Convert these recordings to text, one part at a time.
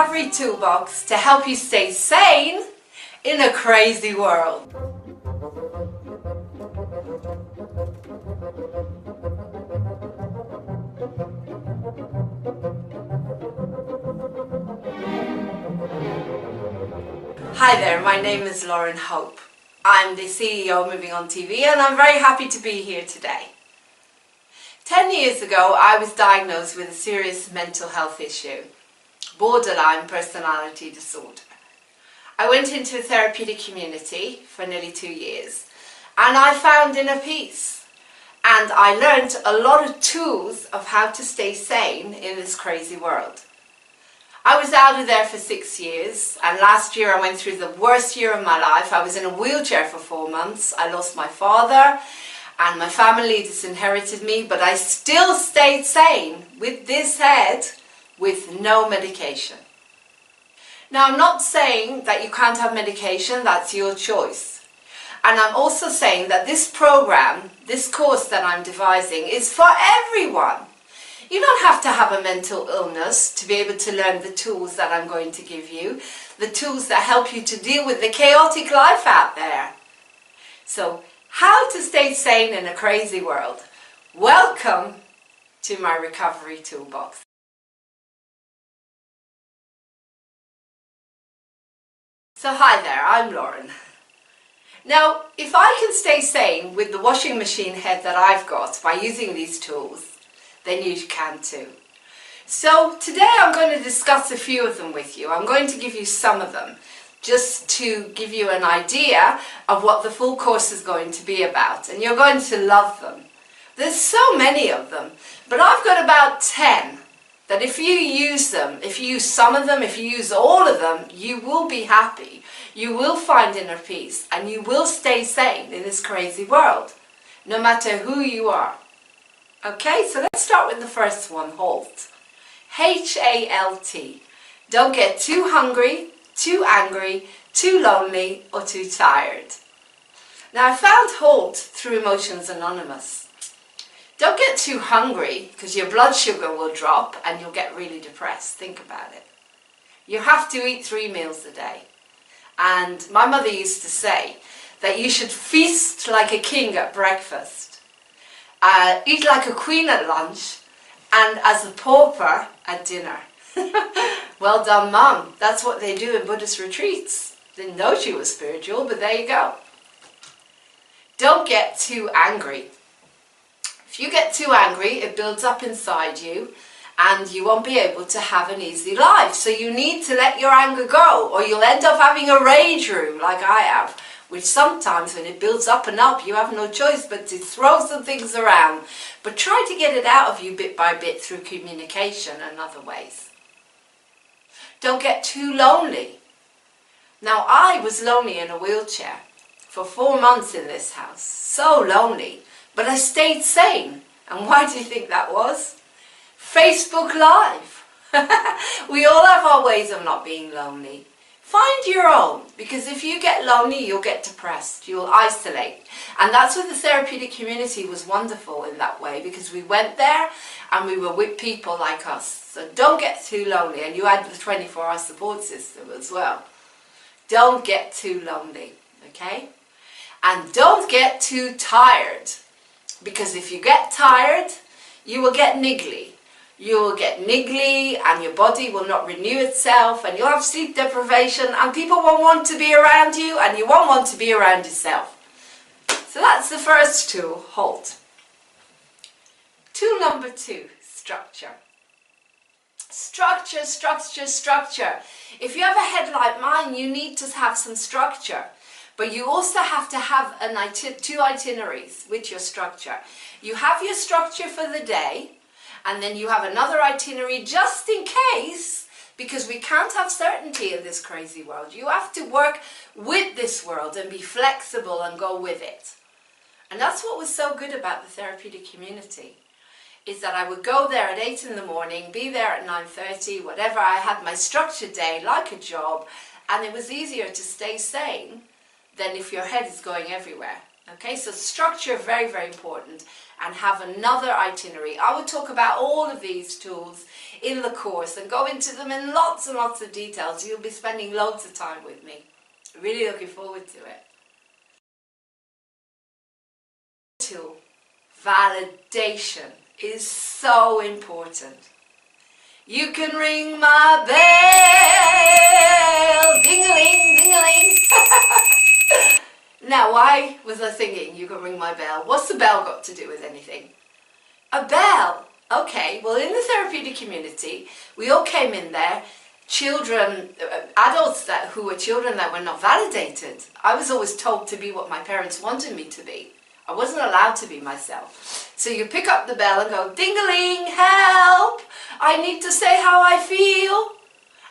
recovery toolbox to help you stay sane in a crazy world. Hi there, my name is Lauren Hope. I'm the CEO of Moving On TV and I'm very happy to be here today. 10 years ago, I was diagnosed with a serious mental health issue, borderline personality disorder. I went into a therapeutic community for nearly 2 years and I found inner peace. And I learned a lot of tools of how to stay sane in this crazy world. I was out of there for 6 years, and last year I went through the worst year of my life. I was in a wheelchair for 4 months. I lost my father and my family disinherited me, but I still stayed sane with this head with no medication. Now, I'm not saying that you can't have medication, that's your choice. And I'm also saying that this program, this course that I'm devising, is for everyone. You don't have to have a mental illness to be able to learn the tools that I'm going to give you, the tools that help you to deal with the chaotic life out there. So, how to stay sane in a crazy world. Welcome to my recovery toolbox. So hi there, I'm Lauren. Now, if I can stay sane with the washing machine head that I've got by using these tools, then you can too. So today I'm going to discuss a few of them with you. I'm going to give you some of them just to give you an idea of what the full course is going to be about, and you're going to love them. There's so many of them, but I've got about 10 that if you use them, if you use some of them, if you use all of them, you will be happy, you will find inner peace, and you will stay sane in this crazy world, no matter who you are. Okay, so let's start with the first one, HALT. H-A-L-T. Don't get too hungry, too angry, too lonely, or too tired. Now, I found HALT through Emotions Anonymous. Don't get too hungry, because your blood sugar will drop and you'll get really depressed. Think about it. You have to eat 3 meals a day. And my mother used to say that you should feast like a king at breakfast. Eat like a queen at lunch, and as a pauper at dinner. Well done, Mum. That's what they do in Buddhist retreats. Didn't know she was spiritual, but there you go. Don't get too angry. If you get too angry, it builds up inside you, and you won't be able to have an easy life. So you need to let your anger go, or you'll end up having a rage room like I have, which sometimes when it builds up and up, you have no choice but to throw some things around. But try to get it out of you bit by bit through communication and other ways. Don't get too lonely. Now, I was lonely in a wheelchair for 4 months in this house. So lonely. But I stayed sane. And why do you think that was? Facebook Live. We all have our ways of not being lonely. Find your own, because if you get lonely, you'll get depressed, you'll isolate. And that's where the therapeutic community was wonderful in that way, because we went there and we were with people like us. So don't get too lonely, and you had the 24-hour support system as well. Don't get too lonely, okay? And don't get too tired, because if you get tired, you will get niggly. You will get niggly and your body will not renew itself, and you'll have sleep deprivation, and people won't want to be around you, and you won't want to be around yourself. So that's the first tool, HALT. Tool number 2, structure. Structure, structure, structure. If you have a head like mine, you need to have some structure. But you also have to have 2 itineraries with your structure. You have your structure for the day, and then you have another itinerary just in case, because we can't have certainty in this crazy world. You have to work with this world and be flexible and go with it. And that's what was so good about the therapeutic community, is that I would go there at 8 in the morning, be there at 9:30, whatever. I had my structured day like a job, and it was easier to stay sane than if your head is going everywhere. Okay, so structure, very, very important. and have another itinerary. I will talk about all of these tools in the course and go into them in lots and lots of details. You'll be spending loads of time with me. Really looking forward to it. Tool, validation is so important. You can ring my bell, ding-a-ling, ding-a-ling. Now, why was I singing you can ring my bell? What's the bell got to do with anything? A bell. Okay, well, in the therapeutic community, we all came in there, children, adults who were children that were not validated. I was always told to be what my parents wanted me to be. I wasn't allowed to be myself. So you pick up the bell and go, ding-a-ling, help! I need to say how I feel.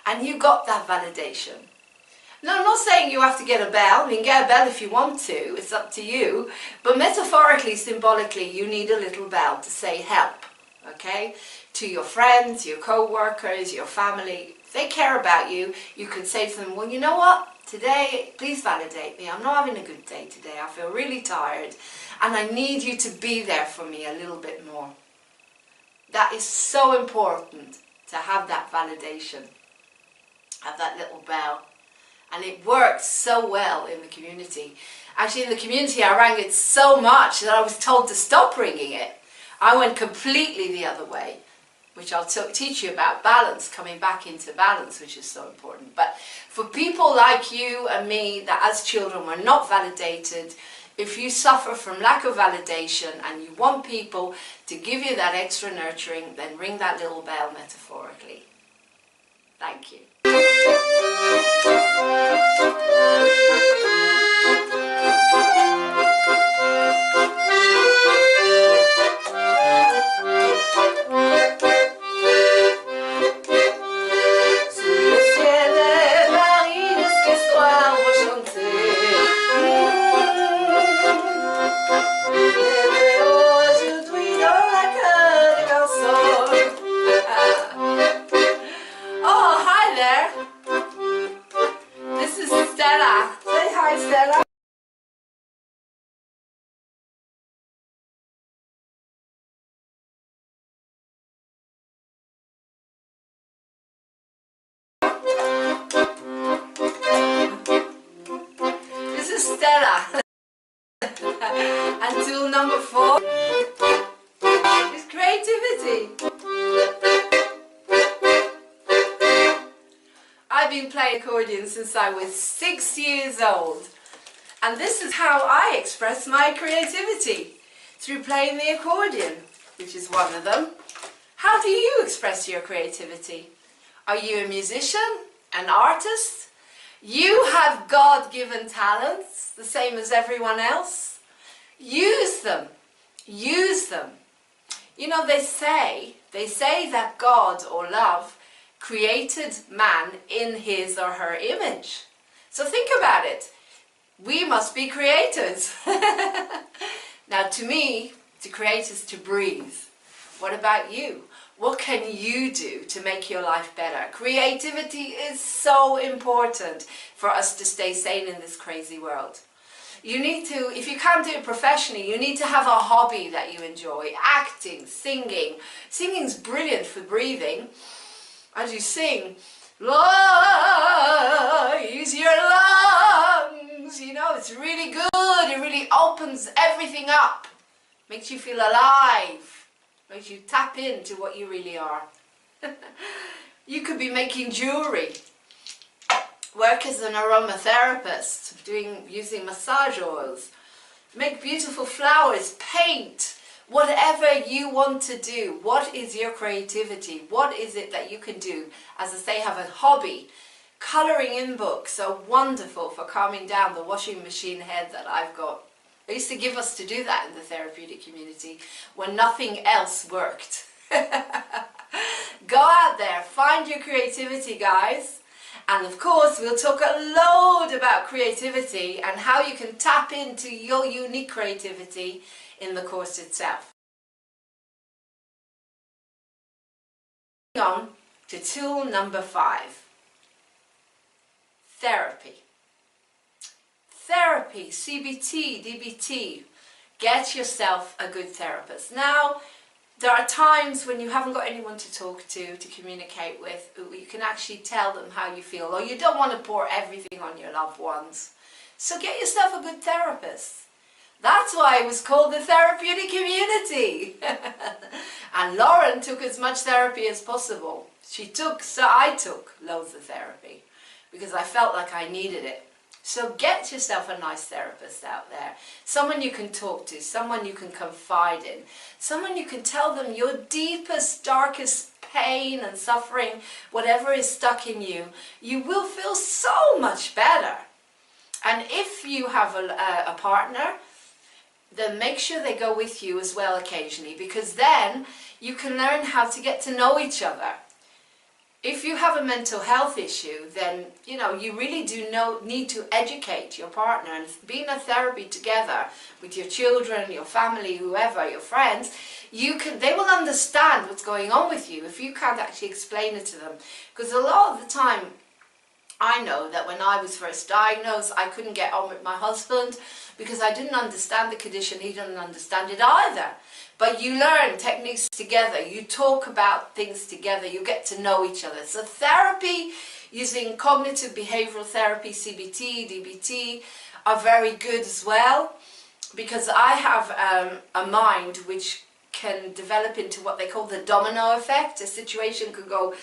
And you got that validation. Now, I'm not saying you have to get a bell. You can get a bell if you want to. It's up to you. But metaphorically, symbolically, you need a little bell to say help. Okay? To your friends, your co-workers, your family. If they care about you, you can say to them, well, you know what? Today, please validate me. I'm not having a good day today. I feel really tired. And I need you to be there for me a little bit more. That is so important, to have that validation. Have that little bell. And it works so well in the community. Actually, in the community, I rang it so much that I was told to stop ringing it. I went completely the other way, which I'll teach you about balance, coming back into balance, which is so important. But for people like you and me, that as children were not validated, if you suffer from lack of validation and you want people to give you that extra nurturing, then ring that little bell metaphorically. Thank you. And tool number 4 is creativity. I've been playing accordion since I was 6 years old, and this is how I express my creativity, through playing the accordion, which is one of them. How do you express your creativity? Are you a musician, an artist? You have God-given talents, the same as everyone else. Use them. Use them. You know, they say that God or love created man in his or her image. So think about it. We must be creators. Now, to me, to create is to breathe. What about you? What can you do to make your life better? Creativity is so important for us to stay sane in this crazy world. You need to, if you can't do it professionally, you need to have a hobby that you enjoy. Acting, singing. Singing's brilliant for breathing. As you sing, use your lungs. You know, it's really good. It really opens everything up. Makes you feel alive. Makes you tap into what you really are. You could be making jewelry. Work as an aromatherapist, using massage oils. Make beautiful flowers, paint. Whatever you want to do. What is your creativity? What is it that you can do? As I say, have a hobby. Colouring in books are wonderful for calming down the washing machine head that I've got. I used to give us to do that in the therapeutic community when nothing else worked. Go out there, find your creativity, guys. And of course, we'll talk a load about creativity and how you can tap into your unique creativity in the course itself. On to tool number 5. Therapy. Therapy, CBT, DBT, Get yourself a good therapist. Now, there are times when you haven't got anyone to talk to communicate with. You can actually tell them how you feel, or you don't want to pour everything on your loved ones. So get yourself a good therapist. That's why it was called the therapeutic community. And Lauren took as much therapy as possible. So I took loads of therapy because I felt like I needed it. So get yourself a nice therapist out there. Someone you can talk to, someone you can confide in, someone you can tell them your deepest, darkest pain and suffering, whatever is stuck in you, you will feel so much better. And if you have a partner, then make sure they go with you as well occasionally, because then you can learn how to get to know each other. If you have a mental health issue, then you really do need to educate your partner, and being in therapy together with your children, your family, whoever, your friends, they will understand what's going on with you if you can't actually explain it to them. Because a lot of the time, I know that when I was first diagnosed, I couldn't get on with my husband because I didn't understand the condition. He didn't understand it either. But you learn techniques together, you talk about things together, you get to know each other. So therapy, using cognitive behavioral therapy, CBT, DBT, are very good as well, because I have a mind which can develop into what they call the domino effect. A situation could go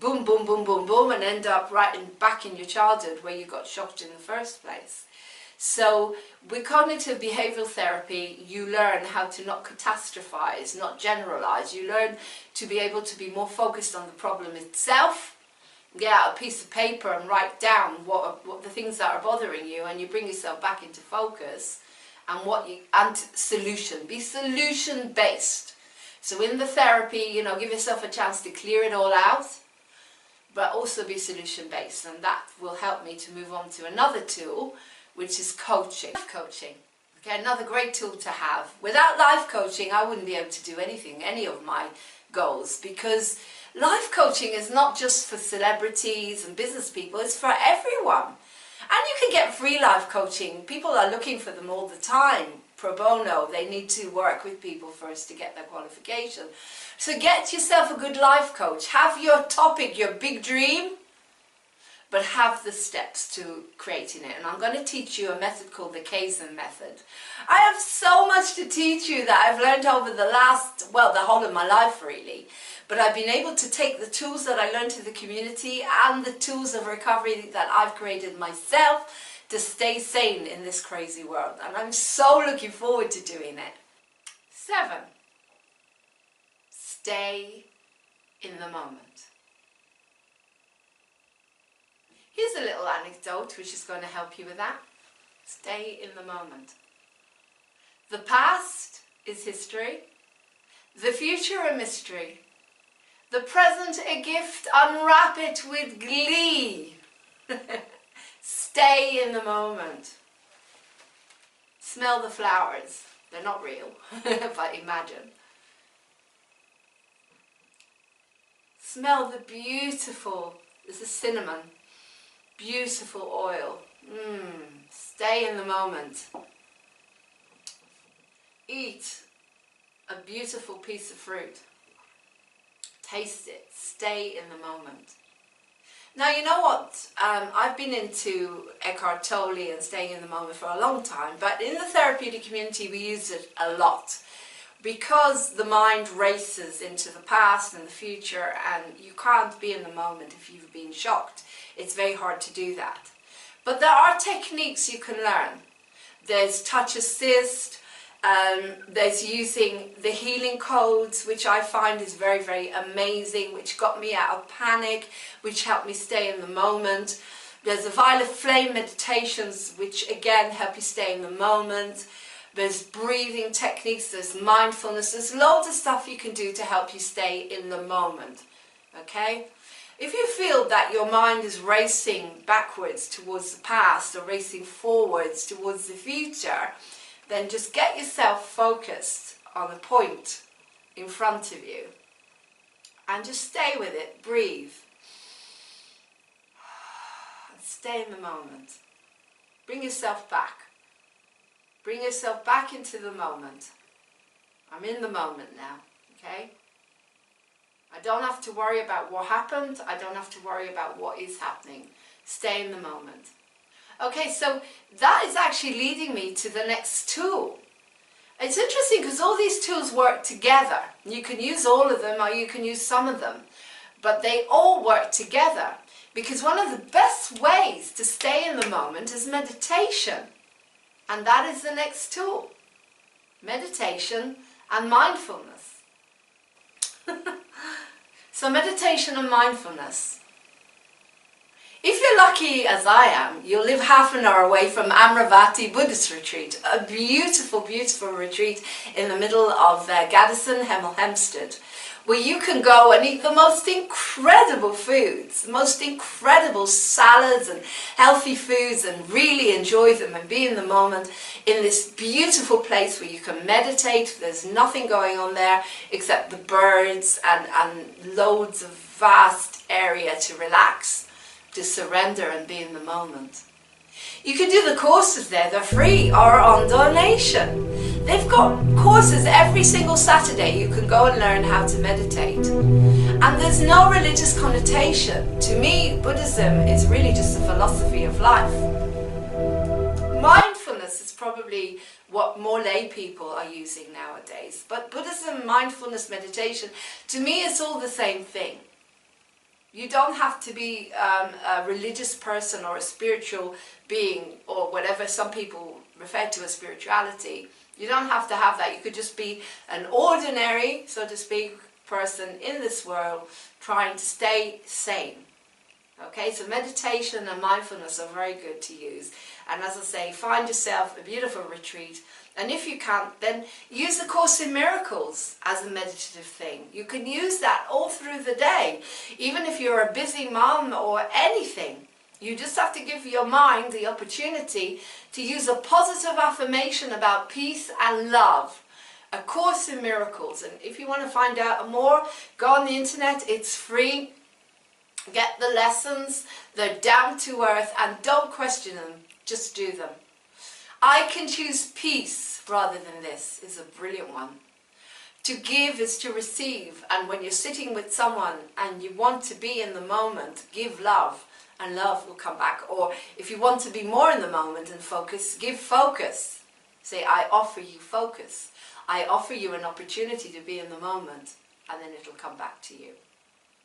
boom, boom, boom, boom, boom, and end up back in your childhood where you got shocked in the first place. So with cognitive behavioral therapy, you learn how to not catastrophize, not generalize. You learn to be able to be more focused on the problem itself. Get out a piece of paper and write down what the things that are bothering you, and you bring yourself back into focus. And solution. Be solution based. So in the therapy, give yourself a chance to clear it all out, but also be solution based, and that will help me to move on to another tool, which is coaching. Life coaching, okay, another great tool to have. Without life coaching, I wouldn't be able to do any of my goals, because life coaching is not just for celebrities and business people, it's for everyone. And you can get free life coaching. People are looking for them all the time, pro bono. They need to work with people first to get their qualification. So get yourself a good life coach. Have your topic, your big dream, but have the steps to creating it. And I'm going to teach you a method called the Kaizen method. I have so much to teach you that I've learned over the whole of my life really. But I've been able to take the tools that I learned in the community and the tools of recovery that I've created myself to stay sane in this crazy world. And I'm so looking forward to doing it. 7. Stay in the moment. Here's a little anecdote which is going to help you with that. Stay in the moment. The past is history. The future a mystery. The present a gift. Unwrap it with glee. Stay in the moment. Smell the flowers. They're not real, but imagine. Smell the beautiful, this is cinnamon, beautiful oil. Stay in the moment. Eat a beautiful piece of fruit. Taste it. Stay in the moment. Now, you know what? I've been into Eckhart Tolle and staying in the moment for a long time, but in the therapeutic community we use it a lot because the mind races into the past and the future, and you can't be in the moment if you've been shocked. It's very hard to do that. But there are techniques you can learn. There's touch assist, there's using the healing codes, which I find is very, very amazing, which got me out of panic, which helped me stay in the moment. There's the violet flame meditations, which again help you stay in the moment. There's breathing techniques, there's mindfulness, there's loads of stuff you can do to help you stay in the moment, okay? If you feel that your mind is racing backwards towards the past or racing forwards towards the future, then just get yourself focused on a point in front of you and just stay with it. Breathe and stay in the moment. Bring yourself back. Bring yourself back into the moment. I'm in the moment now, okay? I don't have to worry about what happened. I don't have to worry about what is happening. Stay in the moment. Okay, so that is actually leading me to the next tool. It's interesting because all these tools work together. You can use all of them or you can use some of them, but they all work together because one of the best ways to stay in the moment is meditation. And that is the next tool. Meditation and mindfulness. So meditation and mindfulness. If you're lucky as I am, you'll live half an hour away from Amravati Buddhist Retreat, a beautiful, beautiful retreat in the middle of Gaddison, Hemel Hempstead, where you can go and eat the most incredible foods, most incredible salads and healthy foods, and really enjoy them and be in the moment in this beautiful place where you can meditate. There's nothing going on there except the birds and loads of vast area to relax, to surrender and be in the moment. You can do the courses there, they're free or on donation. They've got courses every single Saturday. You can go and learn how to meditate. And there's no religious connotation. To me, Buddhism is really just a philosophy of life. Mindfulness is probably what more lay people are using nowadays. But Buddhism, mindfulness, meditation, to me it's all the same thing. You don't have to be a religious person or a spiritual being or whatever some people refer to as spirituality. You don't have to have that. You could just be an ordinary, so to speak, person in this world trying to stay sane. Okay, so meditation and mindfulness are very good to use. And as I say, find yourself a beautiful retreat. And if you can't, then use the Course in Miracles as a meditative thing. You can use that all through the day. Even if you're a busy mom or anything, you just have to give your mind the opportunity to use a positive affirmation about peace and love. A Course in Miracles. And if you want to find out more, go on the internet. It's free. Get the lessons. They're down to earth and don't question them. Just do them. I can choose peace rather than this is a brilliant one. To give is to receive, and when you're sitting with someone and you want to be in the moment, give love and love will come back. Or if you want to be more in the moment and focus, give focus. Say, I offer you focus. I offer you an opportunity to be in the moment, and then it'll come back to you.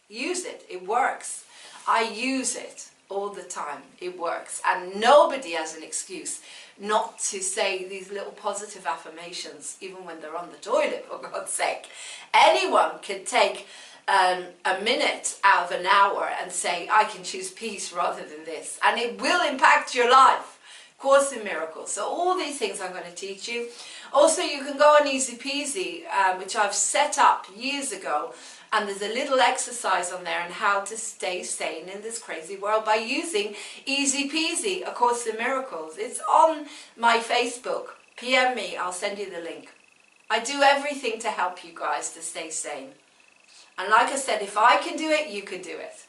Use it. It works. I use it all the time. It works. And nobody has an excuse not to say these little positive affirmations, even when they're on the toilet, for God's sake. Anyone can take a minute out of an hour and say, I can choose peace rather than this. And it will impact your life. Course in Miracles. So all these things I'm going to teach you. Also, you can go on Easy Peasy, which I've set up years ago. And there's a little exercise on there on how to stay sane in this crazy world by using Easy Peasy, A Course in Miracles. It's on my Facebook. PM me, I'll send you the link. I do everything to help you guys to stay sane. And like I said, if I can do it, you can do it.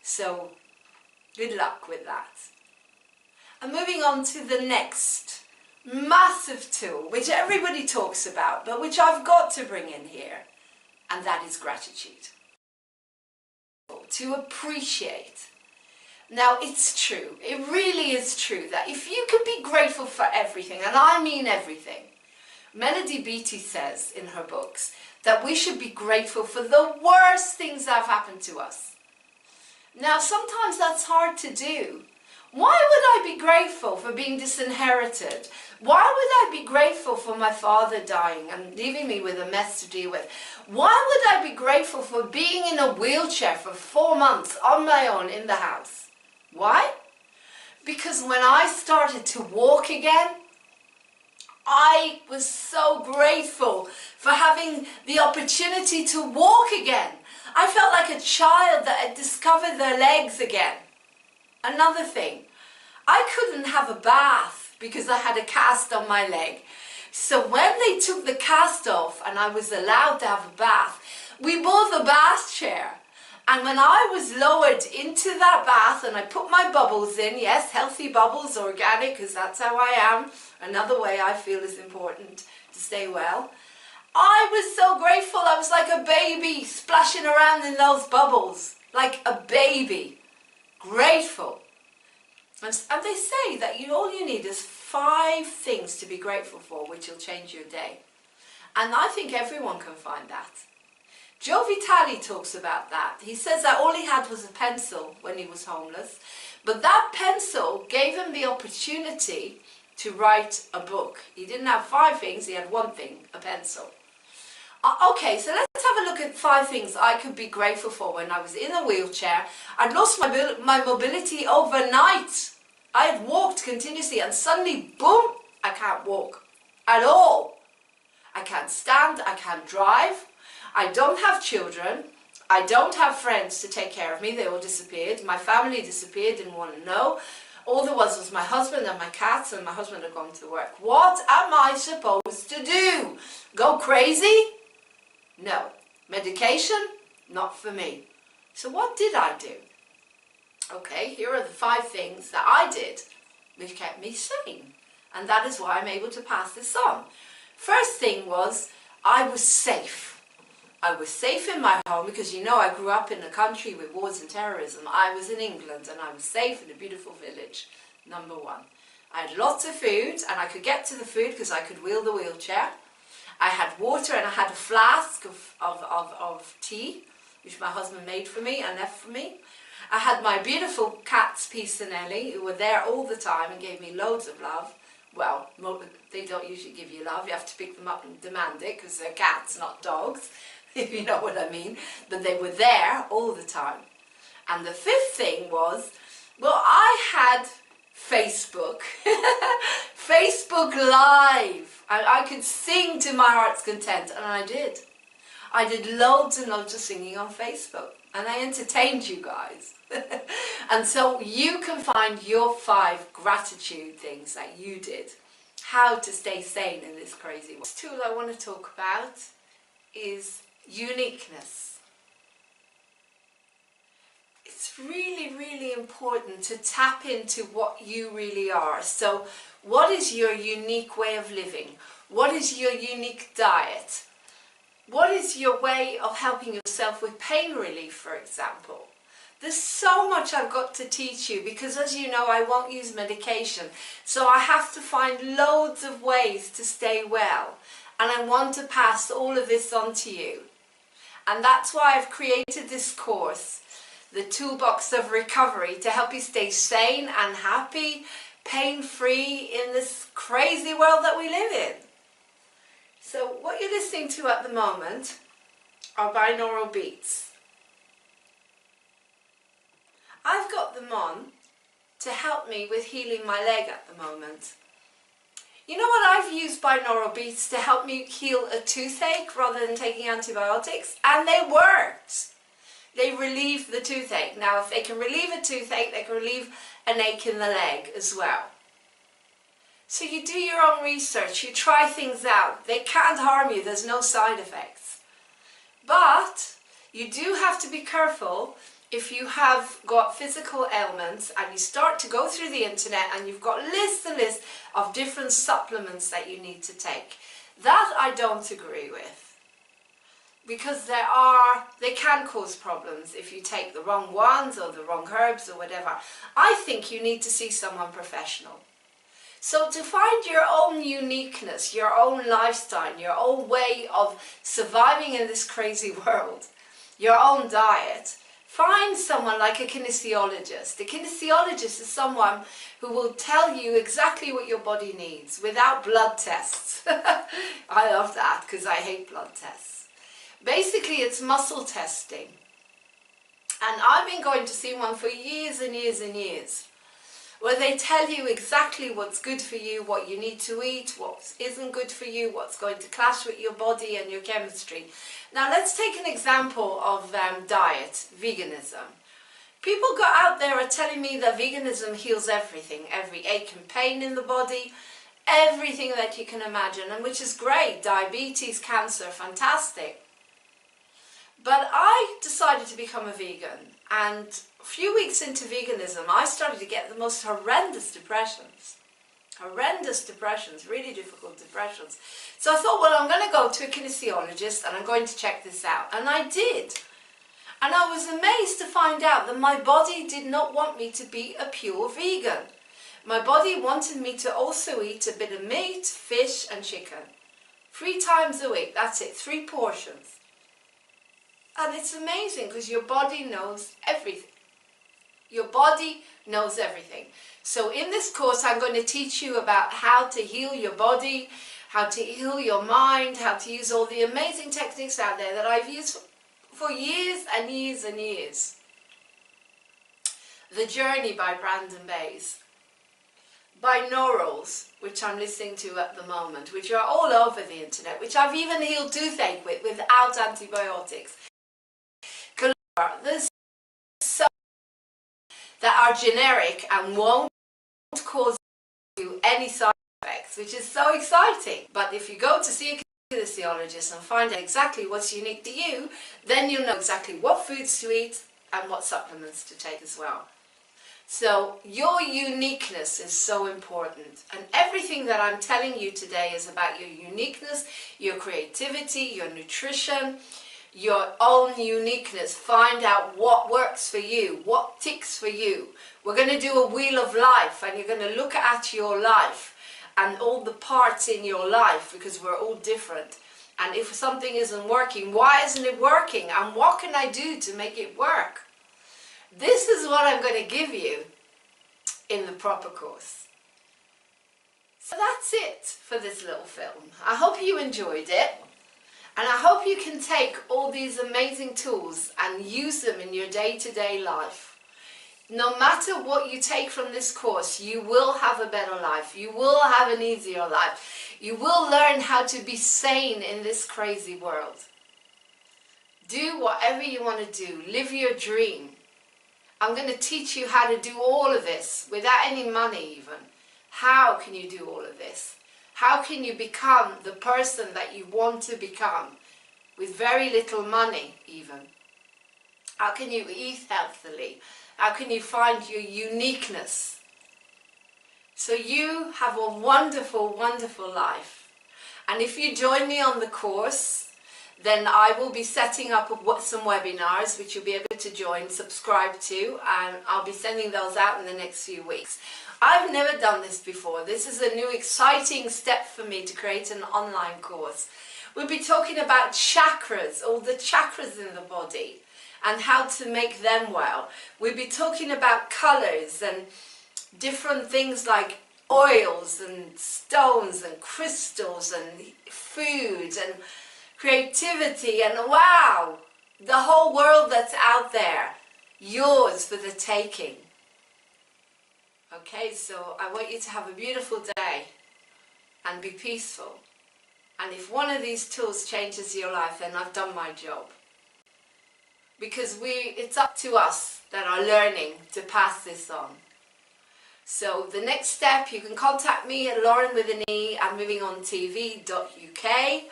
So, good luck with that. And moving on to the next massive tool, which everybody talks about, but which I've got to bring in here. And that is gratitude. To appreciate. Now it's true, it really is true that if you can be grateful for everything, and I mean everything, Melody Beattie says in her books that we should be grateful for the worst things that have happened to us. Now sometimes that's hard to do. Why would I be grateful for being disinherited? Why would I be grateful for my father dying and leaving me with a mess to deal with? Why would I be grateful for being in a wheelchair for 4 months on my own in the house? Why? Because when I started to walk again, I was so grateful for having the opportunity to walk again. I felt like a child that had discovered their legs again. Another thing, I couldn't have a bath because I had a cast on my leg. So when they took the cast off and I was allowed to have a bath, we bought the bath chair. And when I was lowered into that bath and I put my bubbles in, yes, healthy bubbles, organic, because that's how I am, another way I feel is important to stay well, I was so grateful. I was like a baby splashing around in those bubbles, like a baby, grateful. And they say that all you need is 5 things to be grateful for, which will change your day. And I think everyone can find that. Joe Vitale talks about that. He says that all he had was a pencil when he was homeless, but that pencil gave him the opportunity to write a book. He didn't have 5 things, he had 1 thing, a pencil. Okay, so let's have a look at 5 things I could be grateful for when I was in a wheelchair. I'd lost my mobility overnight. I had walked continuously and suddenly, boom, I can't walk at all. I can't stand, I can't drive. I don't have children, I don't have friends to take care of me, they all disappeared, my family disappeared, didn't want to know. All there was my husband and my cats, and my husband had gone to work. What am I supposed to do? Go crazy? No. Medication? Not for me. So what did I do? Okay, here are the 5 things that I did which kept me sane, and that is why I'm able to pass this on. First thing was, I was safe. I was safe in my home because I grew up in a country with wars and terrorism. I was in England and I was safe in a beautiful village, number 1. I had lots of food and I could get to the food because I could wheel the wheelchair. I had water and I had a flask of tea, which my husband made for me and left for me. I had my beautiful cats, Peace and Ellie, who were there all the time and gave me loads of love. Well, they don't usually give you love, you have to pick them up and demand it because they're cats, not dogs, if you know what I mean. But they were there all the time. And the 5th thing was, well, I had Facebook, Facebook Live. I could sing to my heart's content, and I did. I did loads and loads of singing on Facebook, and I entertained you guys. And so you can find your 5 gratitude things that you did, how to stay sane in this crazy world. The tool I want to talk about is uniqueness. It's really, really important to tap into what you really are. So what is your unique way of living? What is your unique diet? What is your way of helping yourself with pain relief, for example? There's so much I've got to teach you because, as you know, I won't use medication. So I have to find loads of ways to stay well. And I want to pass all of this on to you. And that's why I've created this course, the Toolbox of Recovery, to help you stay sane and happy, pain-free in this crazy world that we live in. So what you're listening to at the moment are binaural beats. I've got them on to help me with healing my leg at the moment. You know what, I've used binaural beats to help me heal a toothache rather than taking antibiotics, and they worked. They relieved the toothache. Now if they can relieve a toothache, they can relieve an ache in the leg as well. So you do your own research, you try things out. They can't harm you, there's no side effects. But you do have to be careful if you have got physical ailments and you start to go through the internet and you've got lists and lists of different supplements that you need to take. That I don't agree with, because they can cause problems if you take the wrong ones or the wrong herbs or whatever. I think you need to see someone professional. So to find your own uniqueness, your own lifestyle, your own way of surviving in this crazy world, your own diet, find someone like a kinesiologist. A kinesiologist is someone who will tell you exactly what your body needs without blood tests. I love that because I hate blood tests. Basically, it's muscle testing. And I've been going to see one for years and years and years, where they tell you exactly what's good for you, what you need to eat, what isn't good for you, what's going to clash with your body and your chemistry. Now let's take an example of diet, veganism. People go out there are telling me that veganism heals everything, every ache and pain in the body, everything that you can imagine, and which is great, diabetes, cancer, fantastic. But I decided to become a vegan, and a few weeks into veganism I started to get the most horrendous depressions. Really difficult depressions. So I thought, well, I'm going to go to a kinesiologist and I'm going to check this out. And I did. And I was amazed to find out that my body did not want me to be a pure vegan. My body wanted me to also eat a bit of meat, fish and chicken. 3 times a week, that's it, 3 portions. And it's amazing because your body knows everything. Your body knows everything. So in this course I'm going to teach you about how to heal your body, how to heal your mind, how to use all the amazing techniques out there that I've used for years and years and years. The Journey by Brandon Bays. Binaurals, which I'm listening to at the moment, which are all over the internet, which I've even healed toothache with without antibiotics. There's so that are generic and won't cause you any side effects, which is so exciting. But if you go to see a kinesiologist and find out exactly what's unique to you, then you'll know exactly what foods to eat and what supplements to take as well. So your uniqueness is so important, and everything that I'm telling you today is about your uniqueness, your creativity, your nutrition, your own uniqueness. Find out what works for you, what ticks for you. We're going to do a wheel of life, and you're going to look at your life and all the parts in your life, because we're all different. And if something isn't working, why isn't it working? And what can I do to make it work? This is what I'm going to give you in the proper course. So that's it for this little film. I hope you enjoyed it. And I hope you can take all these amazing tools and use them in your day-to-day life. No matter what you take from this course, you will have a better life. You will have an easier life. You will learn how to be sane in this crazy world. Do whatever you want to do. Live your dream. I'm going to teach you how to do all of this without any money even. How can you do all of this? How can you become the person that you want to become with very little money even? How can you eat healthily? How can you find your uniqueness? So you have a wonderful, wonderful life. And if you join me on the course, then I will be setting up some webinars which you'll be able to join, subscribe to, and I'll be sending those out in the next few weeks. I've never done this before. This is a new exciting step for me to create an online course. We'll be talking about chakras, all the chakras in the body, and how to make them well. We'll be talking about colours and different things like oils and stones and crystals and foods and creativity, and wow, the whole world that's out there, yours for the taking. Okay, so I want you to have a beautiful day and be peaceful. And if one of these tools changes your life, then I've done my job. Because it's up to us that are learning to pass this on. So the next step, you can contact me at Lauren with an E at movingontv.uk.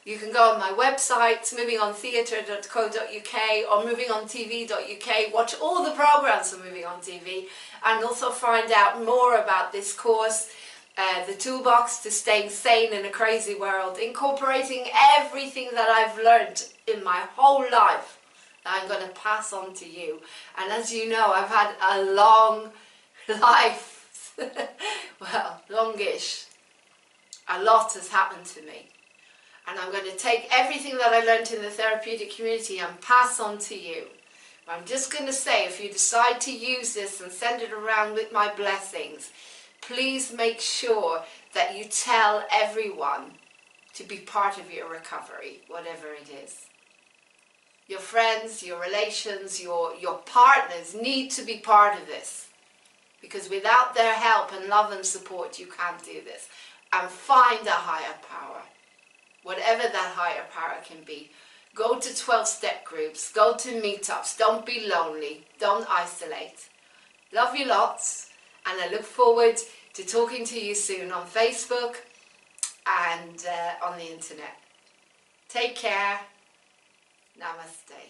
You can go on my website, movingонtheatre.co.uk or movingontv.uk, watch all the programs on Moving On TV, and also find out more about this course, the toolbox to staying sane in a crazy world, incorporating everything that I've learned in my whole life that I'm going to pass on to you. And as you know, I've had a long life, well, longish. A lot has happened to me. And I'm going to take everything that I learned in the therapeutic community and pass on to you. I'm just going to say, if you decide to use this and send it around with my blessings, please make sure that you tell everyone to be part of your recovery, whatever it is. Your friends, your relations, your partners need to be part of this. Because without their help and love and support, you can't do this. And find a higher power. Whatever that higher power can be. Go to 12-step groups, go to meetups, don't be lonely, don't isolate. Love you lots, and I look forward to talking to you soon on Facebook and on the internet. Take care. Namaste.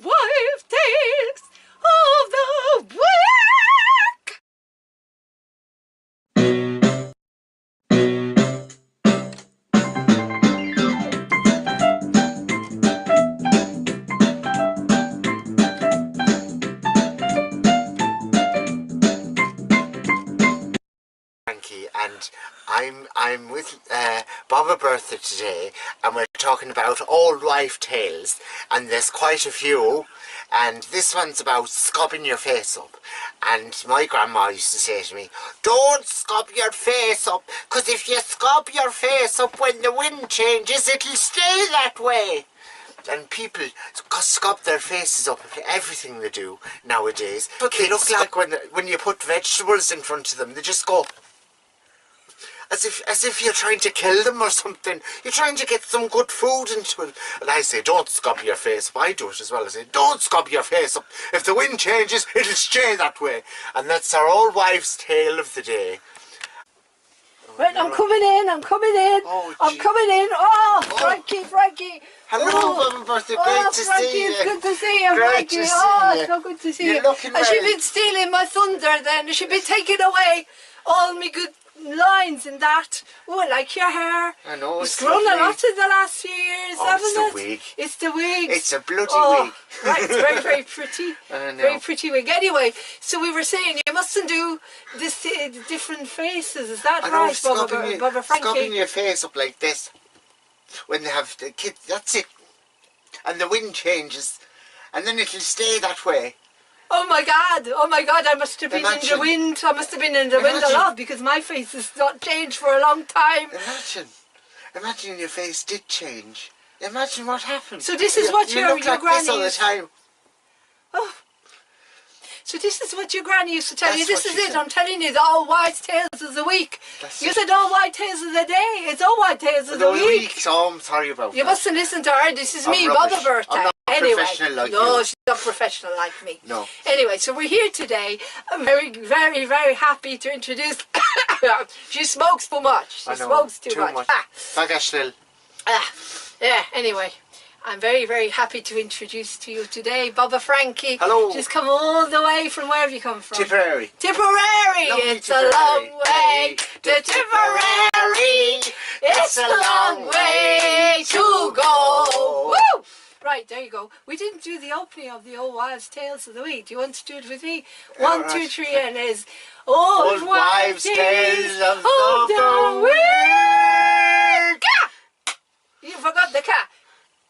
Wife Tales of the Week! Frankie, and I'm with Bob Bertha today, and we're talking about old wife tales, and there's quite a few, and this one's about scubbing your face up. And my grandma used to say to me, don't scrub your face up, because if you scrub your face up when the wind changes, it'll stay that way. And people scrub their faces up with everything they do nowadays. They look like when you put vegetables in front of them, they just go as if you're trying to kill them or something. You're trying to get some good food into it. And I say, don't scrub your face up. I do it as well. I say, don't scrub your face up. If the wind changes, it'll stay that way. And that's our old wives' tale of the day. Right, I'm coming in. Oh, I'm coming in. Oh, Frankie. Hello, Mama Bertha. Great to Frankie, see you. it's good to see you, Great Frankie. to see Oh, you. it's so good to see You're you. looking Has she very- been stealing my thunder then? Has she been taking away all my good lines and that? Oh, I like your hair. I know, It's it's grown a lovely. lot in the last few years, Oh, haven't it's it? the wig. It's the wig. It's a bloody wig. Right, it's very, very pretty. I know. Very pretty wig. Anyway, so we were saying you mustn't do this different faces. Is that I know, right, Bubba Frankie? scubbing your face up like this when they have the kids. That's it. And the wind changes, and then it'll stay that way. Oh my God, I must have been in the wind. I must have been in the wind a lot because my face has not changed for a long time. Imagine your face did change. Imagine what happened. So this is what your look like granny this all the used- time. Oh. So this is what your granny used to tell you. That's This what is she it. said. I'm telling you, the all white tales of the week. That's You it. said all white tales of the day. It's all white tales of the week. So I'm sorry about You that. mustn't listen to her. This is I'm me, rubbish. Bubba Bertha. I'm not Anyway, professional like no, you. she's not professional like me. No. Anyway, so we're here today. I'm very, very, very happy to introduce. She smokes too much. She I know, smokes too much. Ah. Bagashville. Yeah, anyway, I'm very, very happy to introduce to you today Bubba Frankie. Hello. She's come all the way from where have you come from? Tipperary. Tipperary! Lovely It's a Tipperary. long way to Tipperary! It's a long way to go! Woo! Right, there you go. We didn't do the opening of the Old Wives' Tales of the Week. Do you want to do it with me? All 1, 2, right. 3, and is Old Wives' Tales of the Week! Ka! You forgot the ka!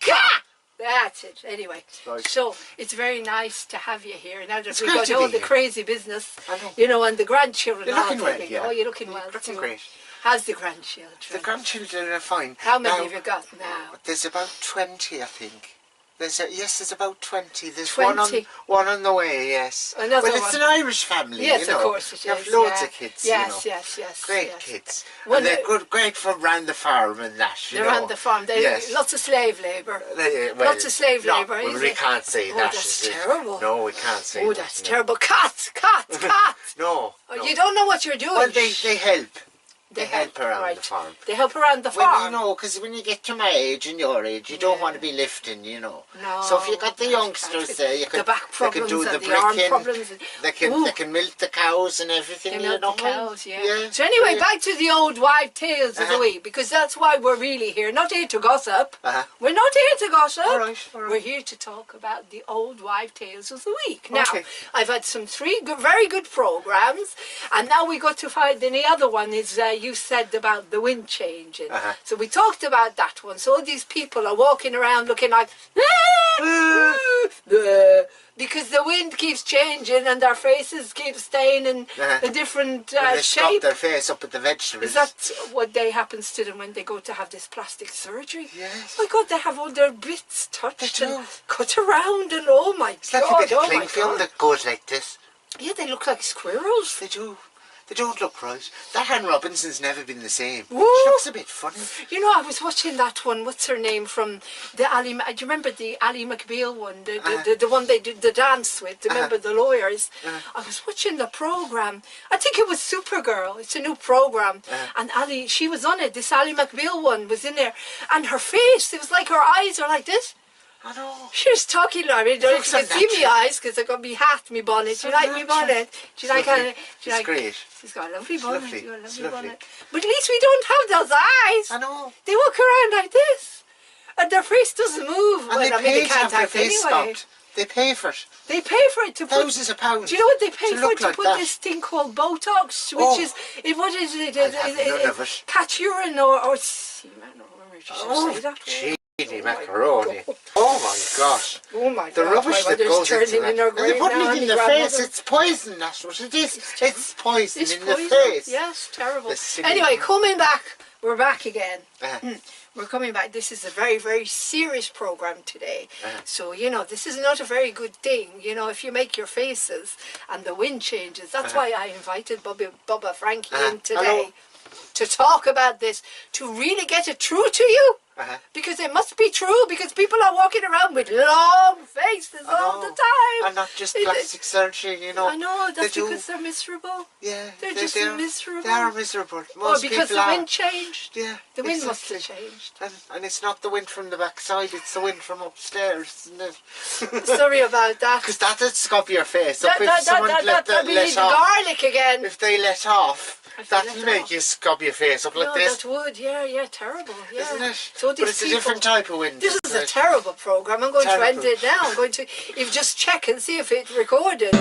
Ka! That's it. Anyway, Right. so it's very nice to have you here. Now that It's we've great got to all be the here. crazy business, I know. you know, and the grandchildren. You're all looking well, everything. yeah. Oh, you're looking well Looking too. great. How's the grandchildren? The grandchildren are fine. How many Now, have you got now? There's about 20, I think. There's about 20. There's 20. one on the way, yes. Another well, it's one. an Irish family, Yes, you know. of course it is. You have loads yeah. of kids, yes, you know. Yes, Great yes. kids. Well, and they're great for round the farm and that, you they're know. on the farm. Lots of slave labour. Lots of slave labour, well, is we it? can't say Oh, that. that's terrible. No, we can't say that. Oh, that's terrible. Cats! No, Oh, no. you don't know what you're doing. Well, they help. They help around right. the farm. They help around the farm. Well, you know, because when you get to my age and your age, you don't want to be lifting, you know. No. So if you got the youngsters there, you can, the back problems they can do and the the arm bricking, problems. they can milk the cows and everything, They you milk know. the cows, yeah. Yeah. So anyway, back to the old wife tales of the week, because that's why we're really here. Not here to gossip. We're not here to gossip. All right. We're here to talk about the old wife tales of the week. Now, I've had some very good programs, and now we got to find, and the other one is you said about the wind changing. So we talked about that one. So all these people are walking around looking like because the wind keeps changing and their faces keep staying in a different when they shape. scrub their face up at the vegetables. Is that what happens to them when they go to have this plastic surgery? Yes. Oh my God, they have all their bits touched and cut around, and oh my it's like God, a bit of cling film that goes like this. Yeah, they look like squirrels. They do. They don't look right. That Anne Robinson's never been the same. Woo! She looks a bit funny. You know, I was watching that one. What's her name from the Ali? Do you remember the Ali McBeal one? The one they did the dance with. Remember the lawyers? I was watching the program. I think it was Supergirl. It's a new program, and Ali, she was on it. This Ali McBeal one was in there, and her face. It was like her eyes are like this. I know. She was talking. I mean, you can see me eyes because I got me hat, me bonnet. Do you like me bonnet? Do you like her? She's great. She's got a lovely bonnet. Lovely. She's got a lovely It's lovely. bonnet. But at least we don't have those eyes. I know. They walk around like this, and their face doesn't move. And Well, they I mean, pay they to have can't their act face anyway. stopped. They pay for it. They pay for it to put Thousands of pounds. Do you know what they pay to for? look To like put that. this thing called Botox, which is what is it? I'll have none of it. Catch urine or semen, or whatever you should say that. Cheesy macaroni. Oh my gosh. Oh my God. The rubbish that goes into that. In her And they're grave putting now, it in the face. It's poison, that's what it is. It's poison in the face. Yes, terrible. The Anyway, coming back. We're back again. Uh-huh. We're coming back. This is a very, very serious program today. So, you know, this is not a very good thing. You know, if you make your faces and the wind changes. That's why I invited Bubba Frankie in today to talk about this, to really get it through to you. Because it must be true, because people are walking around with long faces all the time. And not just plastic surgery, you know. I know, that's because they're miserable. Yeah. They're just miserable. They are miserable. Or because the wind changed. Yeah. The wind must have changed. And it's not the wind from the backside, it's the wind from upstairs, isn't it? Sorry about that. Because that'd scab your face up if someone we let need the off. garlic again. If they let off, that'll make you scab your face up like this. That would, yeah, terrible. Yeah. Isn't it? So but it's a different type of wind. This is a terrible program. I'm going to end it now. I'm going to just check and see if it recorded.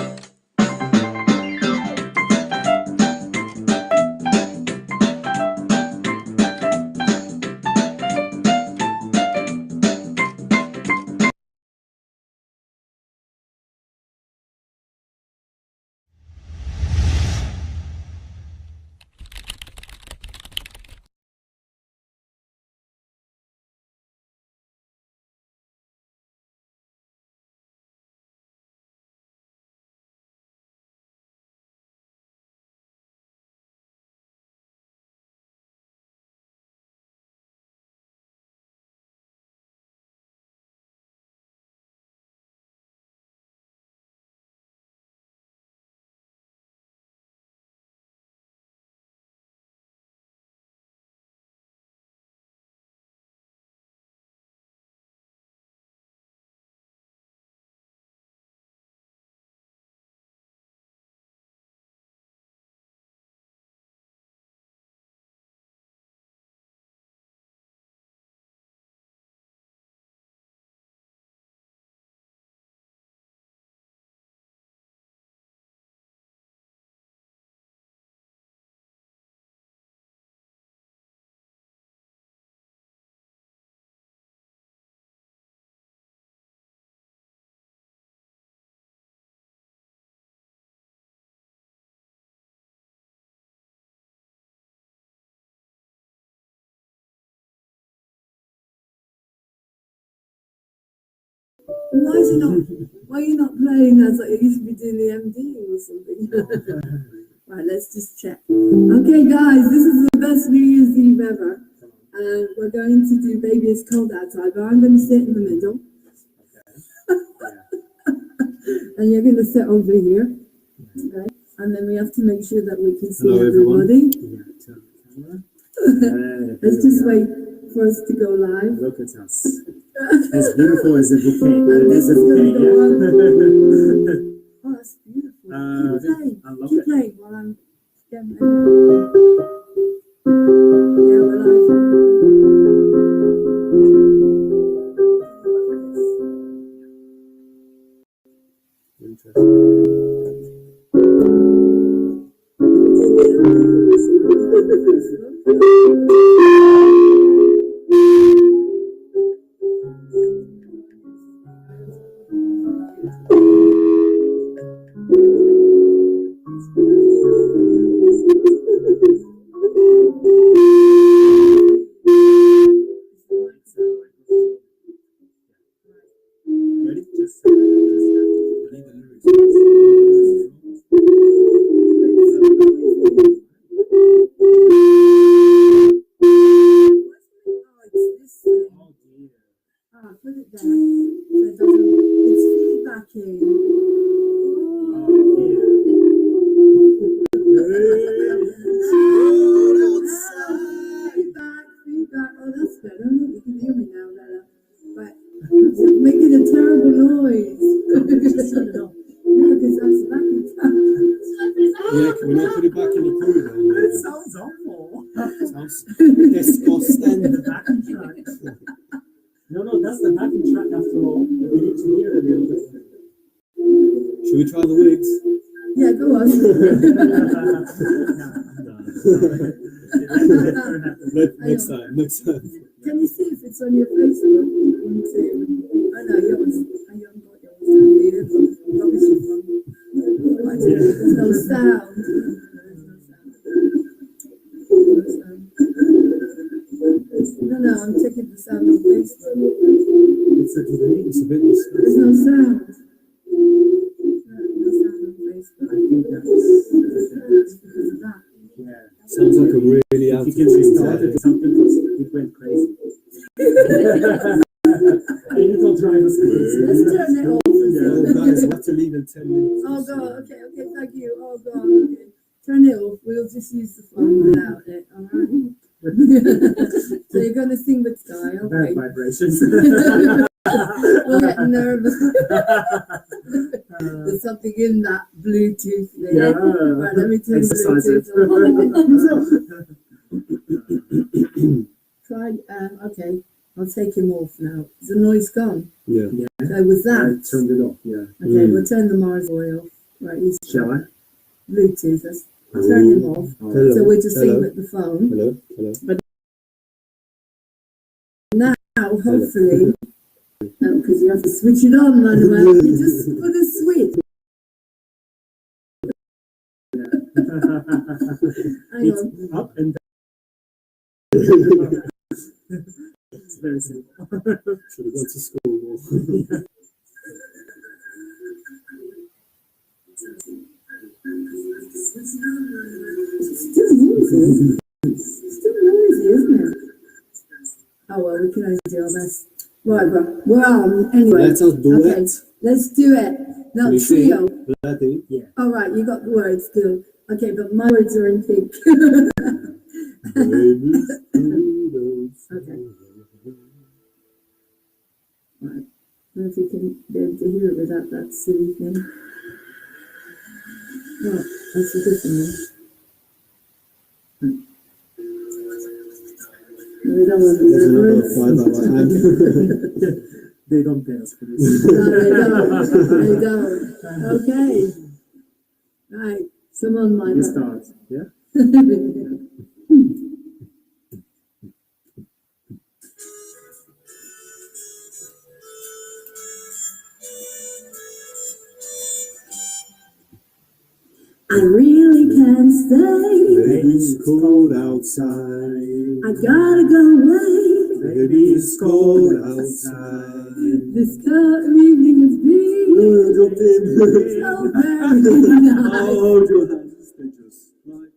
Why is he not? Why are you not playing as like you should be doing the MD or something? Right, let's just check. Okay, guys, this is the best New Year's Eve ever. We're going to do Baby It's Cold Outside, but I'm going to sit in the middle. And you're going to sit over here. Okay. And then we have to make sure that we can see everybody. Let's just wait for us to go live. Look at us. As beautiful as a bouquet. And this is going to go on. Oh, that's beautiful. Keep playing while I'm getting ready. Yeah, we're live. Should we try the wigs? Yeah, go on. Next time. Can you see if it's on your Facebook? I know yours. I haven't got yours. There's no sound. No, I'm checking the sound on Facebook. It's a delay. It's a bit. There's no sound. I think that's because of that. Yeah. Sounds like a really out of started something because it went crazy. Little drivers crazy. Let's turn it off. Yeah, guys, we have to leave in 10 minutes. Oh god, okay, thank you. Oh god, okay. Turn it off. We'll just use the phone without it, alright? So you're gonna sing with Sky, okay? Bad vibrations. We'll get nervous. There's something in that Bluetooth there. Yeah. Right, let me turn Exercise the Bluetooth on. Try, okay, I'll take him off now. Is the noise gone? Yeah. So with that, I turned it off, yeah. Okay, we'll turn the Mars boy off. Right, he's Shall I? Bluetooth, let's turn him off. Hello. So we'll just sing with the phone. Hello. But now, hopefully, because you have to switch it on, Manuel. You just put a switch. Hang on. Up and down. It's very simple. Should have gone to school more. It's still noisy. It's still noisy, isn't it? Oh well, we can only do our best. Right, but well, anyway. Let us do okay, it. let's do it. Now trio. Yeah. All right, you got the words still. Okay, but my words are in pink. Okay. Right. I don't know if you can be able to hear it without that silly thing. Right, that's a different one. We don't want the They don't pay us for this. No, they don't. Okay. Right. Come on, my You start. Yeah. I really can't stay. It's cold outside. I gotta go away. Baby, it's cold outside. This evening has been Dropped in. so very nice. Oh, hold your hands. They just like.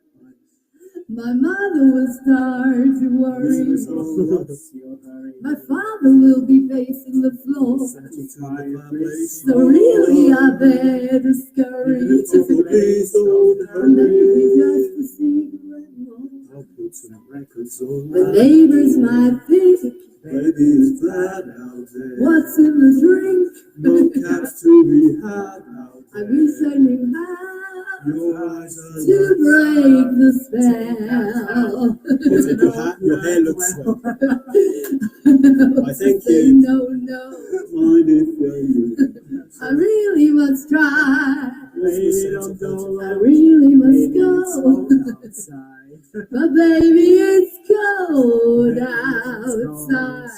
My mother will start to worry. What's your hurry? My father will be pacing the floor. Satisfy your place. So really I better scurry. Please don't And then hurry. we just a cigarette more. I'll put some records on. The neighbors might think, Baby, it's bad out there. what's in the drink? No cats to be had out I there. wish I knew how Your eyes are to break the spell. What's in your hat? Your hair looks swell. I thank Say you. no, no. Mind if you I really must try. Baby, I really must go. But baby, it's cold outside.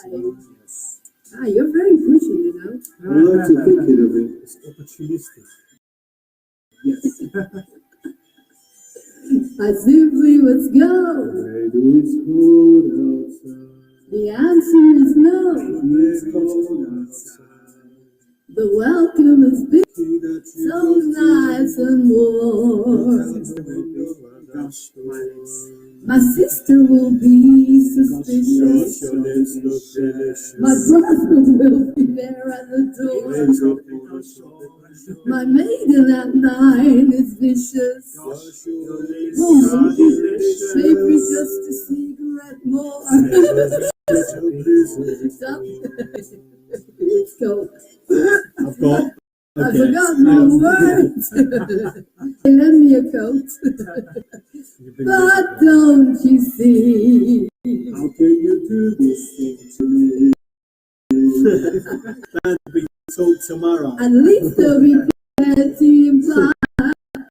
Ah, you're very pushy, you know. I like to think of it as opportunistic. Yes. I simply must go. Baby, it's cold outside. The answer is no. Baby, it's cold outside. The welcome is big, See that you so nice and warm. My sister will be suspicious. Your lips look delicious. My brother will be there at the door. My maiden at 9 is vicious. Oh, maybe just a cigarette more. Stop. Let's go. I've got. I forgot my words. Lend me a coat. But don't you see? How can you do this thing to me? Plan to be told tomorrow. At least they'll be prepared to imply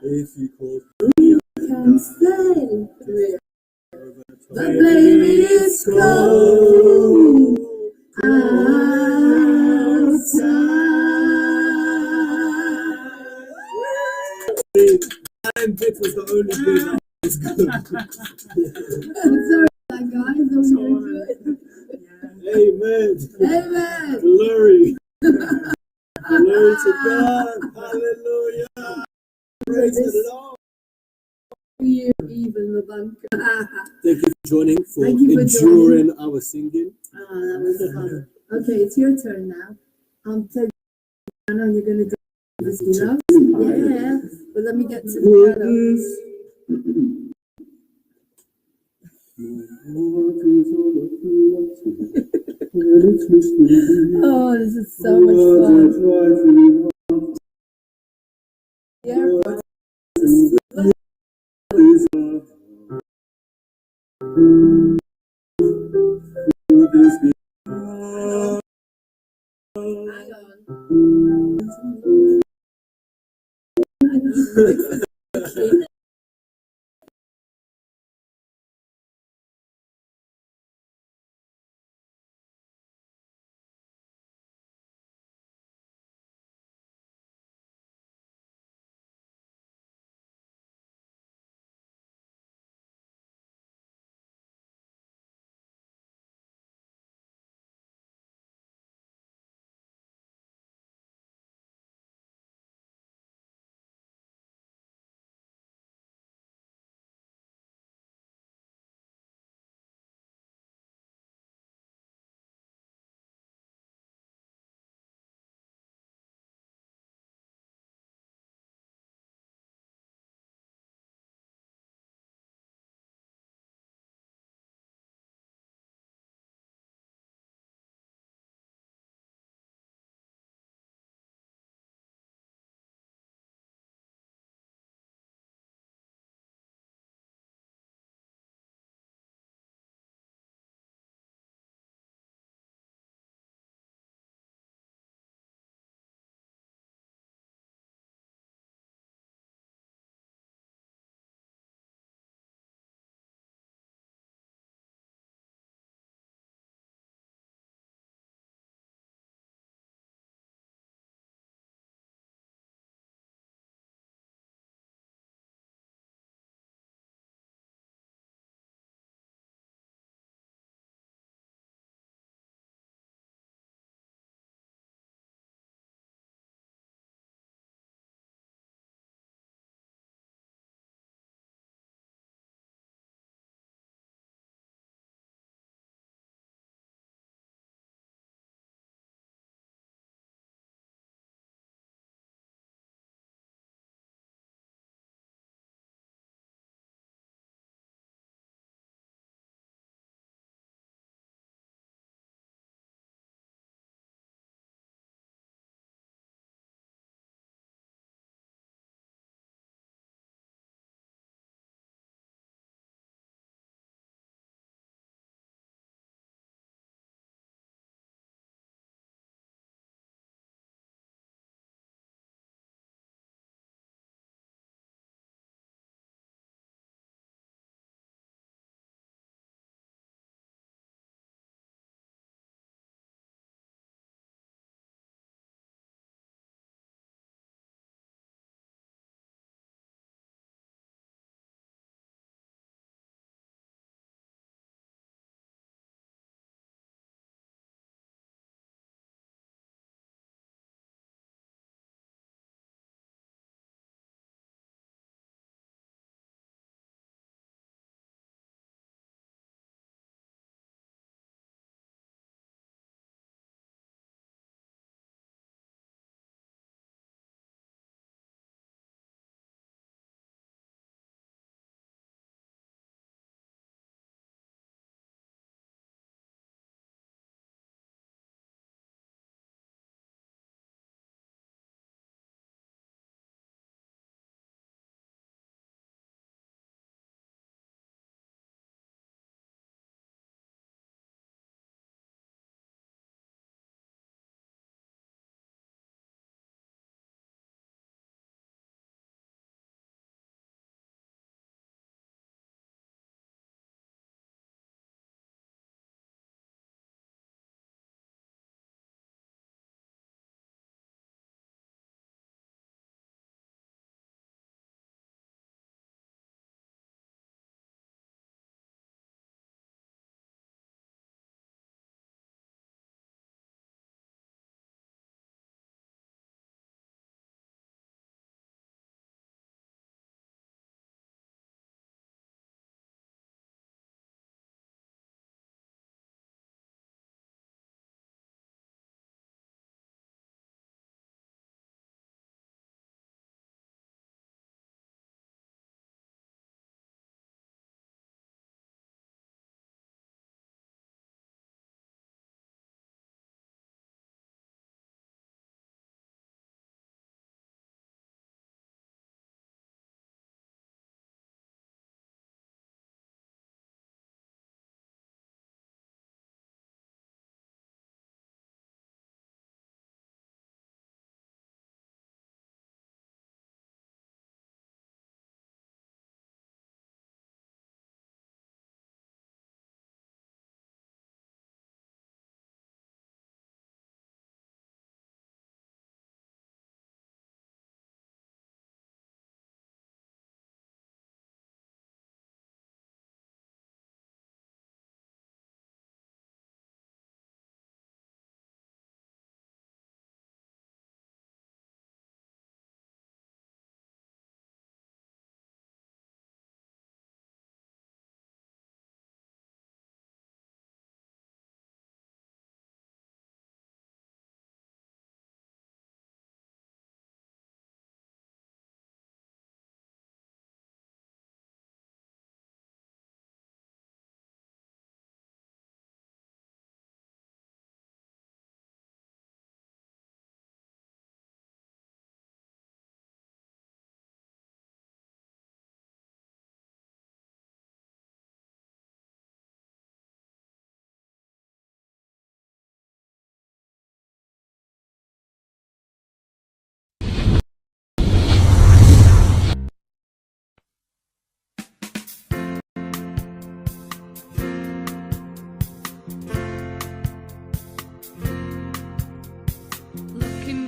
If you call you can stay. But baby, it's cold outside. and it was the only bit that was good. Sorry, guys. That was really good. Amen. Amen. Glory. Glory to God. Hallelujah. Praise the Lord. You, even the bunker. Thank you for joining, for Thank you for enduring our singing. Ah, that was fun. Okay, it's your turn now. Ted, I know you're going to do this, you know? Yeah, but let me get to the piano. Oh, this is so much fun. Yeah. Hang on.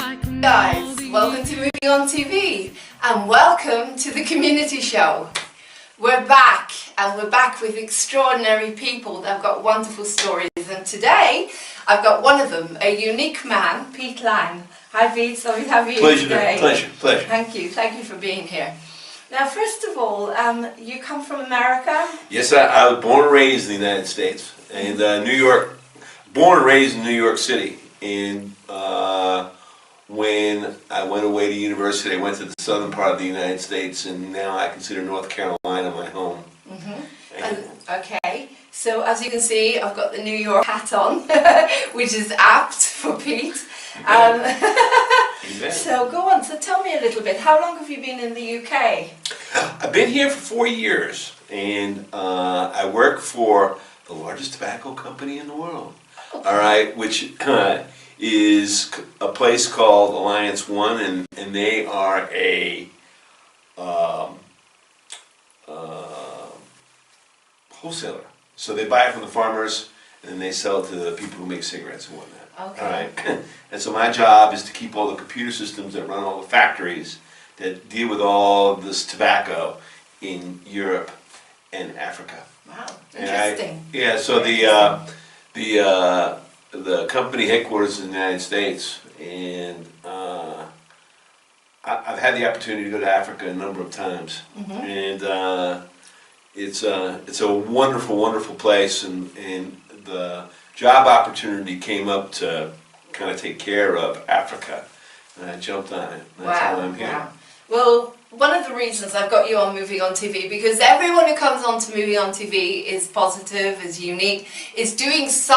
Guys, welcome to Moving On TV and welcome to the community show. We're back and we're back with extraordinary people that have got wonderful stories, and today I've got one of them, a unique man, Pete Lang. Hi Pete, sorry to have you today. Pleasure. Thank you for being here. Now first of all, you come from America? Yes, I was born and raised in the United States, and New York, born and raised in New York City. And when I went away to university, I went to the southern part of the United States, and now I consider North Carolina my home. Okay, so as you can see, I've got the New York hat on, which is apt for Pete. So go on, so tell me a little bit, how long have you been in the UK? I've been here for 4 years, and I work for the largest tobacco company in the world. Okay. All right, which is a place called Alliance One, and they are a wholesaler. So they buy it from the farmers, and then they sell it to the people who make cigarettes and whatnot. Okay. All right. And so my job is to keep all the computer systems that run all the factories that deal with all of this tobacco in Europe and Africa. Wow, interesting. So the company headquarters is in the United States, and I've had the opportunity to go to Africa a number of times, and it's a wonderful, wonderful place, and the job opportunity came up to kind of take care of Africa, and I jumped on it. That's how I'm here. Wow. Well, one of the reasons I've got you on Moving On TV, because everyone who comes on to Moving On TV is positive, is unique, is doing something